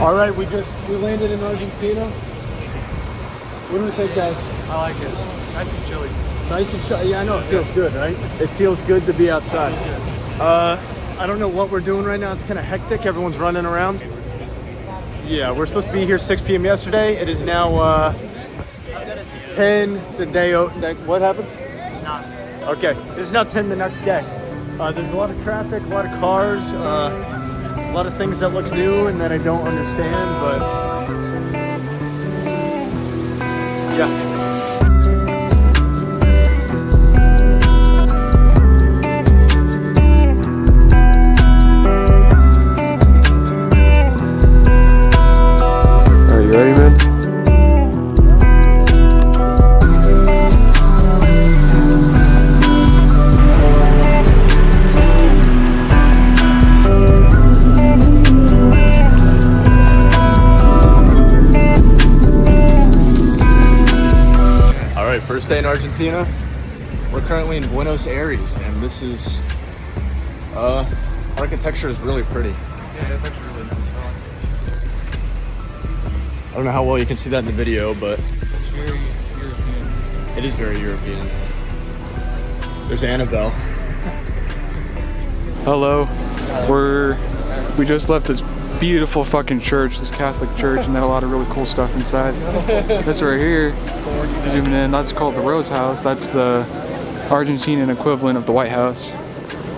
All right, we landed in Argentina. What do we think, guys? I like it. Nice and chilly. Nice and chilly. Yeah, I know it feels good, right? It feels good to be outside. I don't know what we're doing right now. It's kind of hectic. Everyone's running around. Yeah, we're supposed to be here 6 p.m. yesterday. It is now 10 the day. What happened? None. Okay, it's now 10 the next day. There's a lot of traffic, a lot of cars, a lot of things that look new and that I don't understand, but yeah. Are you ready, man? First day in Argentina. We're currently in Buenos Aires, and this is architecture is really pretty. Yeah, it's actually really nice. I don't know how well you can see that in the video, but It's very European. it is very European. There's Annabelle. Hello. We just left this beautiful fucking church, this Catholic church, and had a lot of really cool stuff inside. This right here, zooming in, that's called the Rose House. That's the Argentinian equivalent of the White House.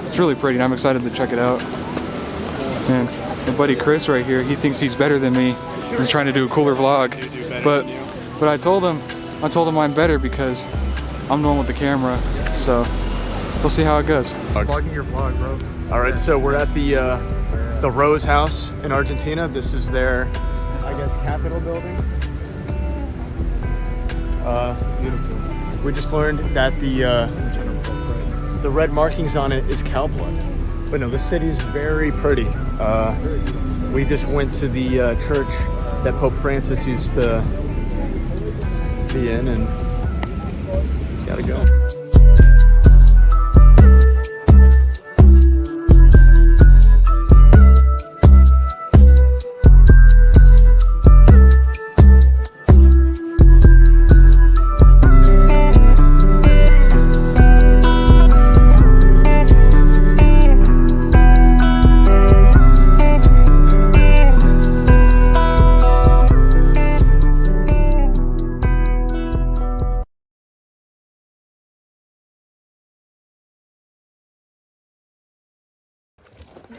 It's really pretty, and I'm excited to check it out. And my buddy Chris right here, he thinks he's better than me. He's trying to do a cooler vlog, but I told him I'm better because I'm the one with the camera. So we'll see how it goes. Vlogging your vlog, bro. All right, so we're at the Rose House in Argentina. This is their, I guess, Capitol building. Beautiful. We just learned that the red markings on it is cow blood. But no, the city is very pretty. We just went to the church that Pope Francis used to be in, and gotta go.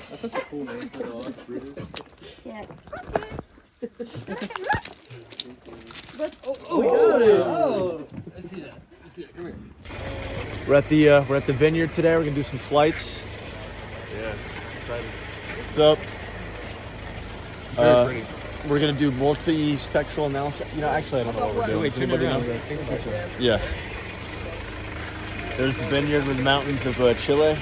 That's such a cool name for the Brutus. Yeah. Let's see that. Come here. We're at the vineyard today. We're gonna do some flights. Yeah, excited. What's up? Very pretty. We're gonna do multi-spectral analysis. You know, actually, I don't know what we're doing. Wait, Does turn anybody around. know? Face this way. Yeah. There's the vineyard with the mountains of Chile.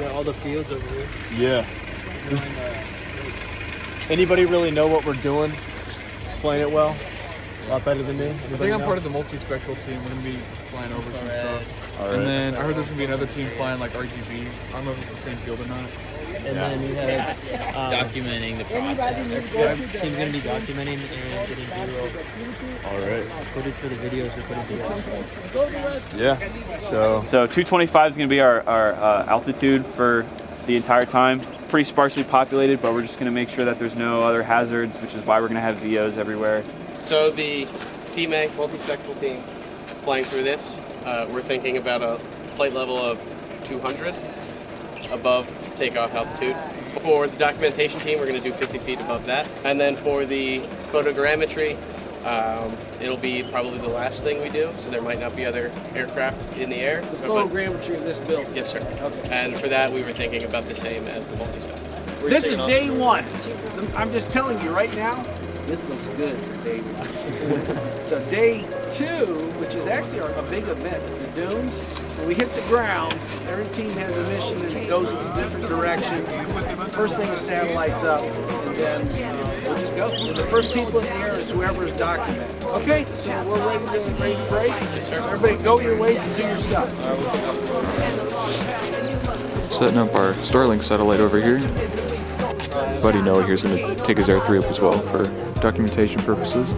Yeah, all the fields over here. Yeah. Anybody really know what we're doing? Explain it well. A lot better than me. I think I'm part of the multispectral team. We're gonna be flying over some stuff. All right. And then I heard there's gonna be another team flying like RGB. I don't know if it's the same field or not. And then we have documenting the process. Team's going to be documenting and getting B-roll All right. footage for the videos we're putting together. Yeah. So 225 is going to be our altitude for the entire time. Pretty sparsely populated, but we're just going to make sure that there's no other hazards, which is why we're going to have VOs everywhere. So the Team A, multispectral team, flying through this, we're thinking about a flight level of 200 above takeoff altitude. For the documentation team, we're going to do 50 feet above that. And then for the photogrammetry, it'll be probably the last thing we do, so there might not be other aircraft in the air. The photogrammetry of this building. Yes, sir. Okay. And for that, we were thinking about the same as the multispectral. This is day one. I'm just telling you right now, this looks good for day one. So day two, which is actually a big event, is the dunes. When we hit the ground, every team has a mission and it goes its different direction. First thing is satellites up, and then we'll just go. And the first people in the air is whoever is documented. Okay, so we're ready to break. Yes, sir. So everybody go your ways and do your stuff. Setting up our Starlink satellite over here. buddy Noah here is going to take his Air 3 up as well for documentation purposes.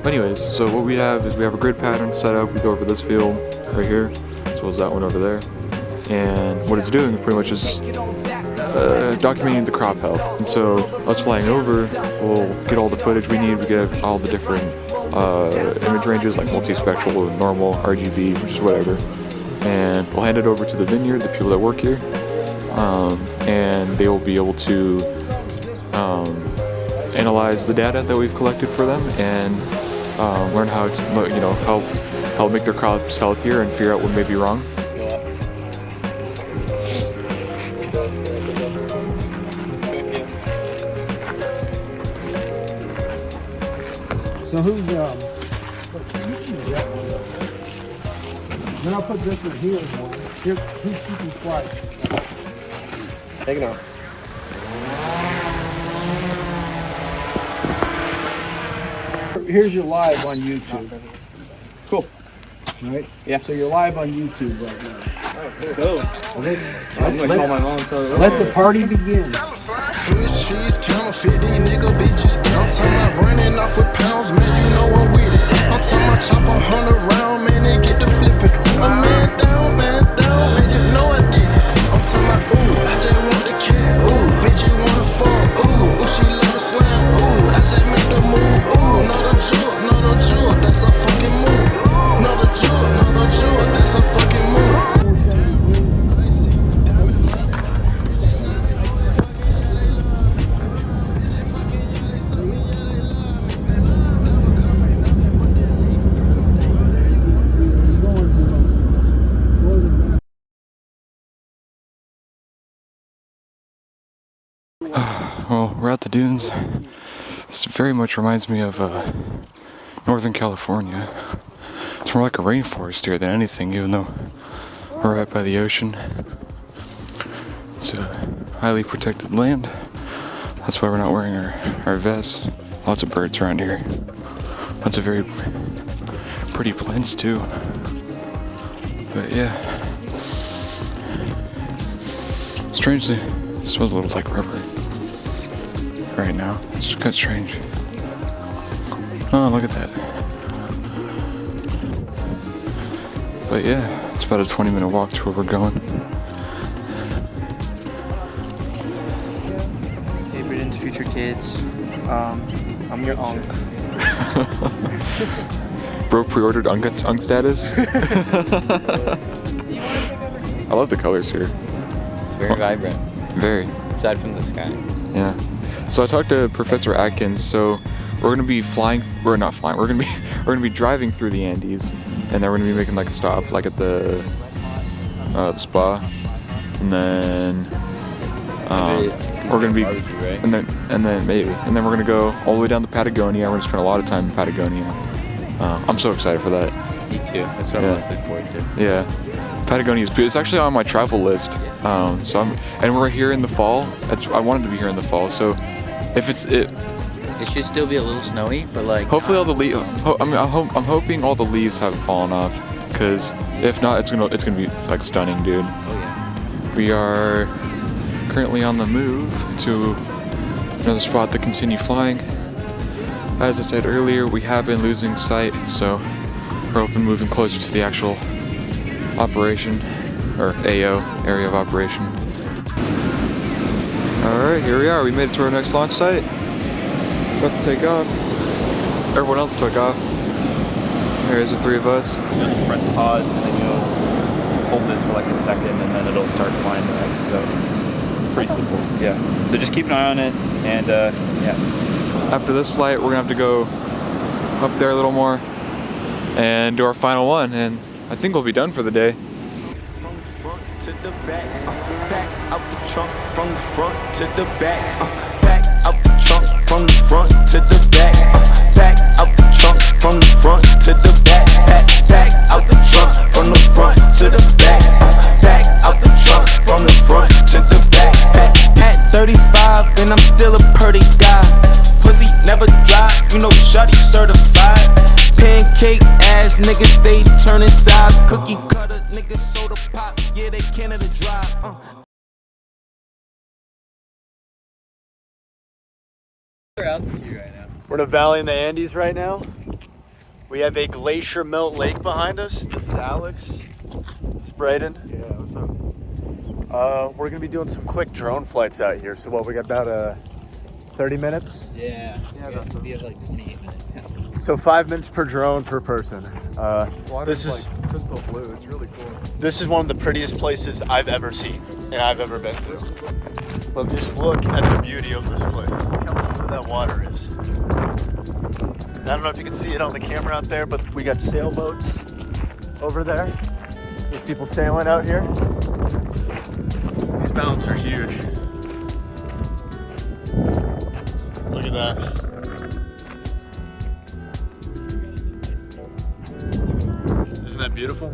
Anyways, so what we have is we have a grid pattern set up. We go over this field right here, as well as that one over there. And what it's doing is pretty much just documenting the crop health. And so us flying over, we'll get all the footage we need. We get all the different image ranges like multispectral, normal, RGB, which is whatever. And we'll hand it over to the vineyard, the people that work here. And they will be able to analyze the data that we've collected for them and learn how to, help make their crops healthier and figure out what may be wrong. So who's then I'll put this one here. Here, who's keeping quiet? Take it off. Here's your live on YouTube. Cool. Right? Yeah. So you're live on YouTube right now. Let's go. Let the party begin. Swiss streets, counterfeit these nigga bitches. I'm talking about running off with pounds, man, you know I'm with it. I'm talking about chop 100 round, man, they get to flipping. I'm man down, man, you know I did it. I'm talking about, ooh, I just want the cat, ooh, bitch, you wanna fuck, ooh, she love to slam, ooh, I just make the move, ooh, another jewel, that's a fucking move. Another jewel, that's a fucking move. Well, we're at the dunes. This very much reminds me of Northern California. It's more like a rainforest here than anything, even though we're right by the ocean. It's a highly protected land. That's why we're not wearing our vests. Lots of birds around here. Lots of very pretty plants too. But yeah. Strangely, it smells a little like rubber right now. It's kind of strange. Oh, look at that. But yeah, it's about a 20-minute walk to where we're going. Hey, Britain's future kids. I'm your unc. Bro pre-ordered Unk status. I love the colors here. Very vibrant. Very. Aside from the sky. Yeah. So I talked to Professor Atkins. So we're gonna be flying. We're not flying. We're gonna be driving through the Andes, and then we're gonna be making like a stop, like at the spa, and then we're gonna be, barbecue, right? and then maybe, and then we're gonna go all the way down to Patagonia. We're gonna spend a lot of time in Patagonia. I'm so excited for that. Me too. That's what I'm most looking forward to. Yeah. Patagonia is beautiful. It's actually on my travel list. And we're here in the fall. I wanted to be here in the fall. So if it should still be a little snowy, but like hopefully all the leaves. I'm hoping all the leaves haven't fallen off. Because if not, it's gonna be like stunning, dude. Oh yeah. We are currently on the move to another spot to continue flying. As I said earlier, we have been losing sight, so we're hoping moving closer to the actual operation, or AO, area of operation. Alright, here we are. We made it to our next launch site. About to take off. Everyone else took off. There's the three of us. You'll press pause and then you'll hold this for like a second and then it'll start flying back. So it's pretty simple. Yeah. So just keep an eye on it and yeah. After this flight, we're gonna have to go up there a little more and do our final one, and I think we'll be done for the day. From front to the back, back out the trunk. From the front to the back, back out the trunk. From the front to the back, back out the trunk. From the front to the back, back out the trunk. From the front to the back, back out the trunk. From the front to the back. At 35 and I'm still a pretty guy. Pussy never dry, you know shawty certified. Pancake ass niggas stay turning sides. Cookie cutter niggas soda pop, yeah they Canada dry. altitude right now. We're in a valley in the Andes right now. We have a glacier melt lake behind us. This is Alex. It's Braden. Yeah, what's up? We're gonna be doing some quick drone flights out here. So what, we got about 30 minutes? Yeah. We have like 28 minutes now. So 5 minutes per drone per person. Water's This is like crystal blue. It's really cool. this is one of the prettiest places I've ever seen and I've ever been to. But just look at the beauty of this place. Look how blue that water is. I don't know if you can see it on the camera out there, but we got sailboats over there. There's people sailing out here. These mountains are huge. Look at that. Isn't that beautiful?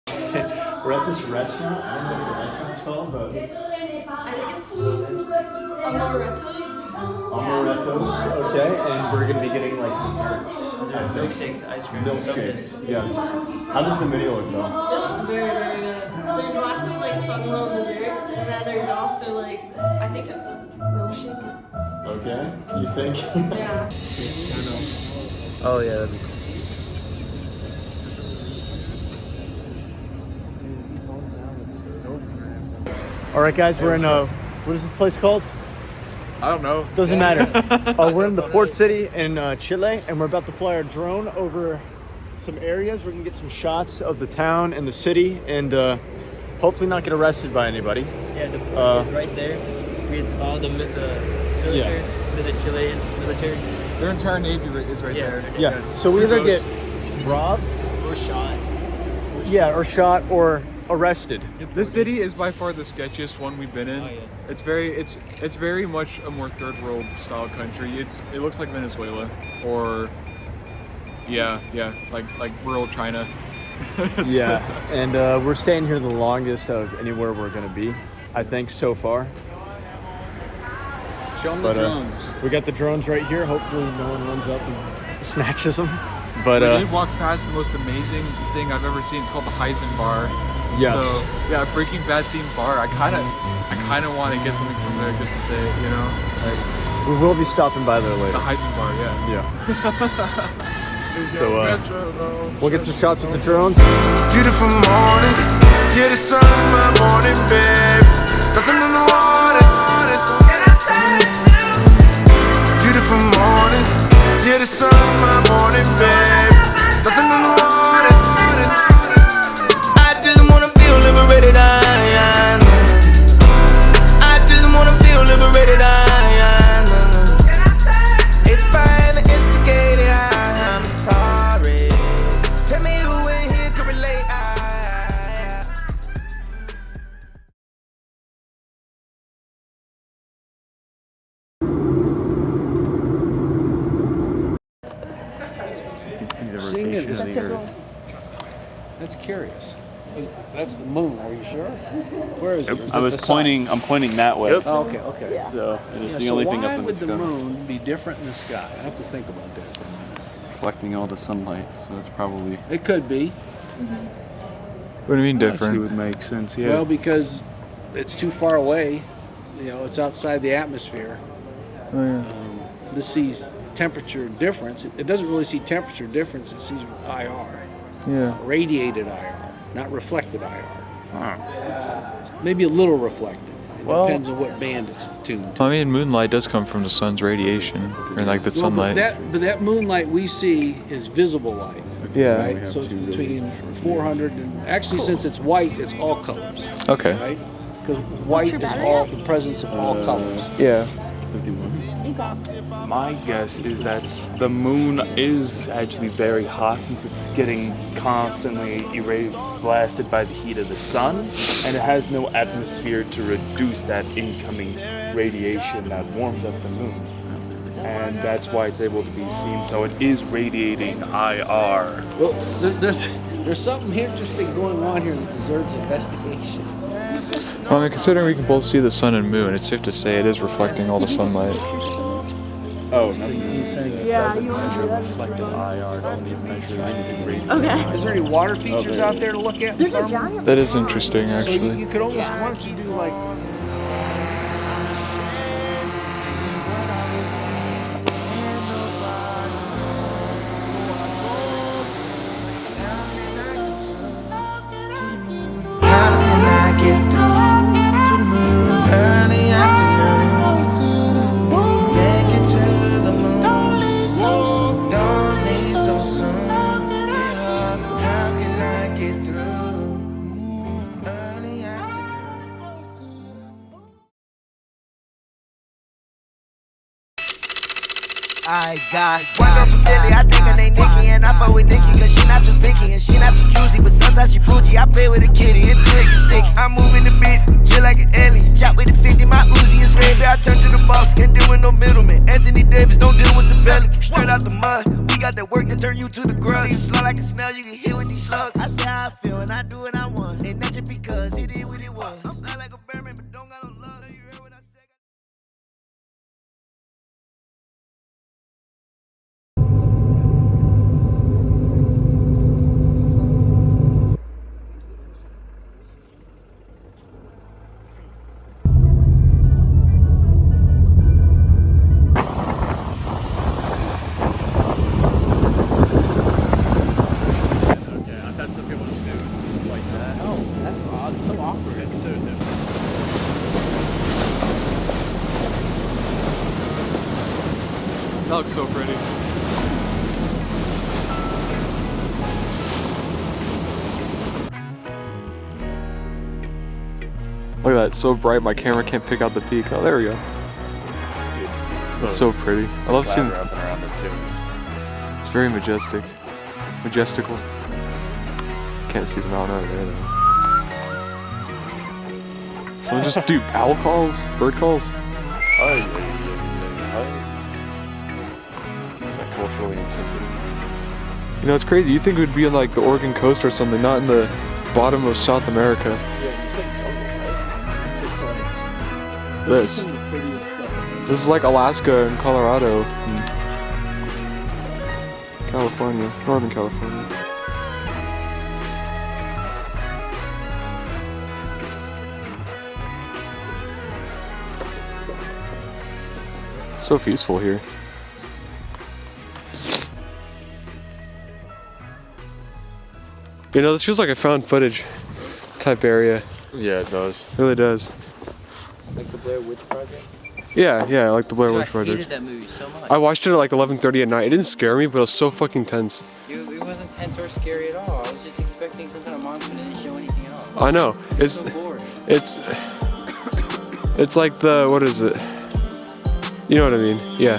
We're at this restaurant. I don't know what the restaurant's called, but I think it's Amaretto's. Amaretto's, okay, and we're gonna be getting like desserts. Milkshakes, ice cream, Milkshakes, yes. How does the menu look though? It looks very, very good. There's lots of like fun little desserts, and then there's also like, I think a milkshake. Okay, you think? Yeah. Oh yeah, that'd be cool. All right, guys, we're in what is this place called? I don't know. Doesn't matter. We're in the port city in Chile, and we're about to fly our drone over some areas. We're gonna get some shots of the town and the city, and hopefully not get arrested by anybody. Yeah, the port is right there. With all the military, the Chilean military. Their entire navy is right there. Yeah. So we either get robbed, Or shot. or shot, or arrested. This city is by far the sketchiest one we've been in. Oh, yeah. It's very much a more third world style country. It looks like Venezuela or like rural China. Yeah, and we're staying here the longest of anywhere we're gonna be, I think, so far. Show them But the drones. we got the drones right here. Hopefully no one runs up and snatches them. But We did walk past the most amazing thing I've ever seen. It's called the Heisen Bar. yes. So yeah, Breaking Bad themed bar. I kind of want to get something from there just to say it, you know, like We will be stopping by there the later. Heisen Bar. Yeah. Yeah. So we'll get some shots with the drones. Beautiful morning, yeah, the sun in my morning, babe. Nothing in the water. Beautiful morning, yeah, the sun in my morning, babe. Nothing in the water. I just wanna feel liberated, I just wanna feel liberated, If I ever instigated, I'm sorry. Tell me who in here can relate, Singing is the earth. That's curious. That's the moon. Are you sure? Where is it? Is I it was the sun? pointing. I'm pointing that way. Oh, okay. So it's Yeah, the so only why thing up in the would the sky, moon be different in the sky? I have to think about that for a minute. reflecting all the sunlight. So it's probably. It could be. What do you mean different? would make sense. Yeah. Well, because it's too far away. You know, it's outside the atmosphere. Oh, yeah. This sees temperature difference. It doesn't really see temperature difference. It sees IR, Yeah. radiated IR, not reflected IR. Maybe a little reflected. It depends on what band it's tuned to. I mean, moonlight does come from the sun's radiation, or like the sunlight. But that moonlight we see is visible light. Yeah. Right? So it's between 400 and actually, since it's white, it's all colors. Okay. Right? Because white is all the presence of all colors. Yeah. My guess is that the moon is actually very hot since it's getting constantly blasted by the heat of the sun, and it has no atmosphere to reduce that incoming radiation that warms up the moon. And that's why it's able to be seen. So it is radiating IR. Well, there's something interesting going on here that deserves investigation. Well, I mean, considering we can both see the sun and moon, it's safe to say it is reflecting all the sunlight. Oh, no, he's saying it doesn't measure reflected IR, it only measures radiation. Okay. Is there any water features out there to look at? There's a giant. That is interesting, So actually. you could almost, why don't you do like, How can I get through to the moon? Early afternoon. Take it to the moon. Don't leave so soon. Don't leave so soon. How can I get through? Early afternoon. I got one girl from Philly, I think her name Nikki, and I fuck with Nikki cause she not too picky and she not too choosy, but sometimes she bougie. I play with a kitty until it gets sticky. I'm moving the beat, chill like an alien. Chop with the 50, my Uzi is ready. Say I turn to the boss, can't deal with no middleman. Anthony Davis, don't deal with the belly. Straight out the mud, we got that work to turn you to the grub. You slow like a snail, you get hit with these slugs. I say how I feel and I do what I want, and not just because it is what it was. I'm fly like a Birdman, but don't got no love. You heard what I said? That's what people do like that. Oh, that's odd. It's so awkward. It's so different. That looks so pretty. Look at that, it's so bright my camera can't pick out the peak. Oh, there we go. It's so pretty. I love seeing Up and around the tubes. it's very majestic. Majestical. Can't see the mountain over there though. Someone just do owl calls? Bird calls? Oh, yeah. Is that culturally insensitive? You know, it's crazy. You'd think it would be in like the Oregon coast or something, not in the bottom of South America. This is like Alaska and Colorado and California, Northern California. So peaceful here. You know, this feels like a found footage type area. Yeah, it does. It really does. Like the Blair Witch Project? Yeah, like the Blair Witch I Project. hated that movie so much. I watched it at like 11:30 at night. It didn't scare me, but it was so fucking tense. It wasn't tense or scary at all. I was just expecting some kind of monster that didn't show anything at all. I know. It's so boring. it's like the, what is it? You know what I mean? Yeah.